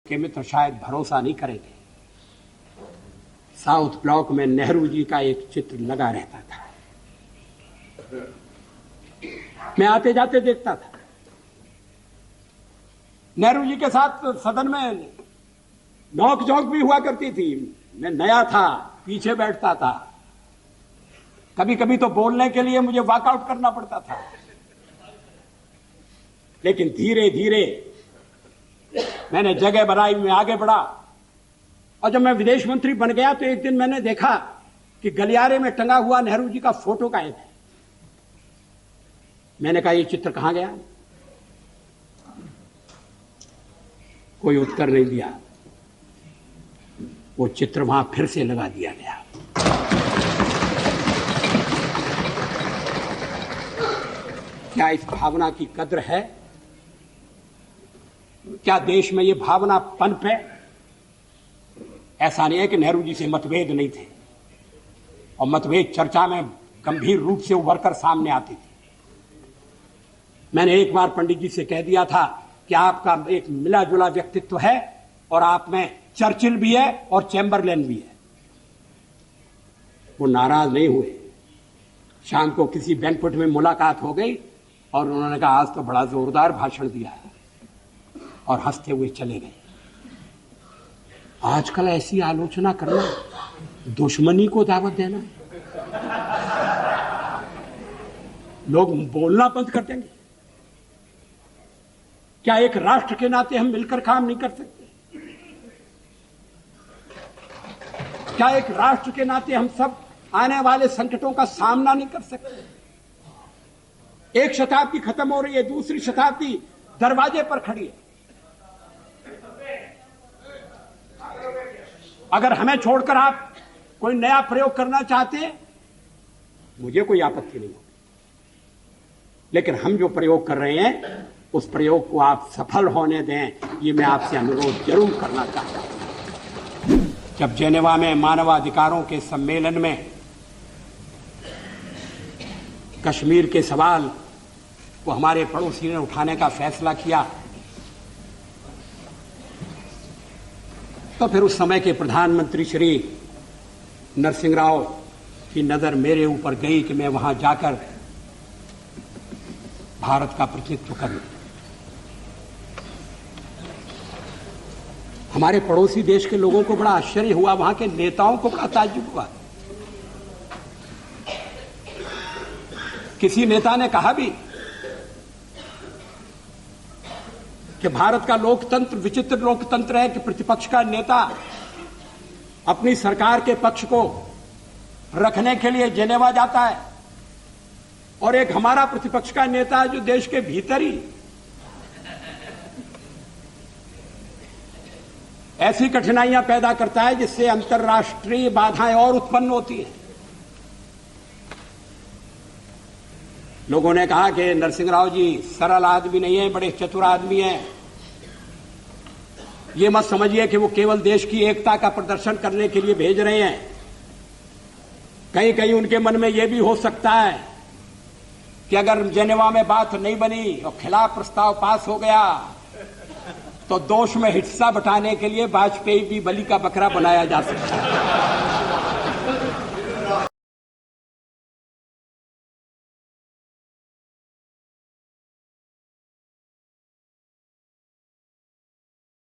के मित्र शायद भरोसा नहीं करेंगे। साउथ ब्लॉक में नेहरू जी का एक चित्र लगा रहता था। मैं आते जाते देखता था। नेहरू जी के साथ सदन में नोक झोंक भी हुआ करती थी। मैं नया था, पीछे बैठता था। कभी कभी तो बोलने के लिए मुझे वॉकआउट करना पड़ता था। लेकिन धीरे धीरे मैंने जगह बनाई, मैं आगे बढ़ा। और जब मैं विदेश मंत्री बन गया तो एक दिन मैंने देखा कि गलियारे में टंगा हुआ नेहरू जी का फोटो गायब है। मैंने कहा, ये चित्र कहां गया? कोई उत्तर नहीं दिया। वो चित्र वहां फिर से लगा दिया गया। क्या इस भावना की कद्र है? क्या देश में ये भावना पनपे? ऐसा नहीं है कि नेहरू जी से मतभेद नहीं थे, और मतभेद चर्चा में गंभीर रूप से उभर कर सामने आती थी। मैंने एक बार पंडित जी से कह दिया था कि आपका एक मिला जुला व्यक्तित्व है और आप में चर्चिल भी है और चैम्बरलेन भी है। वो नाराज नहीं हुए। शाम को किसी बैंक्वेट में मुलाकात हो गई और उन्होंने कहा, आज तो बड़ा जोरदार भाषण दिया है, और हंसते हुए चले गए। आजकल ऐसी आलोचना करना दुश्मनी को दावत देना। लोग बोलना बंद कर देंगे। क्या एक राष्ट्र के नाते हम मिलकर काम नहीं कर सकते? क्या एक राष्ट्र के नाते हम सब आने वाले संकटों का सामना नहीं कर सकते? एक शताब्दी खत्म हो रही है, दूसरी शताब्दी दरवाजे पर खड़ी है। अगर हमें छोड़कर आप कोई नया प्रयोग करना चाहते हैं, मुझे कोई आपत्ति नहीं होगी। लेकिन हम जो प्रयोग कर रहे हैं, उस प्रयोग को आप सफल होने दें, ये मैं आपसे अनुरोध जरूर करना चाहता हूं। जब जेनेवा में मानवाधिकारों के सम्मेलन में कश्मीर के सवाल को हमारे पड़ोसी ने उठाने का फैसला किया, तो फिर उस समय के प्रधानमंत्री श्री नरसिंह राव की नजर मेरे ऊपर गई कि मैं वहां जाकर भारत का प्रतिनिधित्व करूं। हमारे पड़ोसी देश के लोगों को बड़ा आश्चर्य हुआ, वहां के नेताओं को बड़ा ताज्जुब हुआ। किसी नेता ने कहा भी कि भारत का लोकतंत्र विचित्र लोकतंत्र है कि प्रतिपक्ष का नेता अपनी सरकार के पक्ष को रखने के लिए जेनेवा जाता है, और एक हमारा प्रतिपक्ष का नेता है जो देश के भीतर ही ऐसी कठिनाइयां पैदा करता है जिससे अंतर्राष्ट्रीय बाधाएं और उत्पन्न होती हैं। लोगों ने कहा कि नरसिंह राव जी सरल आदमी नहीं है, बड़े चतुर आदमी हैं। ये मत समझिए कि वो केवल देश की एकता का प्रदर्शन करने के लिए भेज रहे हैं। कहीं कहीं उनके मन में यह भी हो सकता है कि अगर जेनेवा में बात नहीं बनी और खिलाफ प्रस्ताव पास हो गया, तो दोष में हिस्सा बटाने के लिए वाजपेयी भी बलि का बकरा बनाया जा सकता है।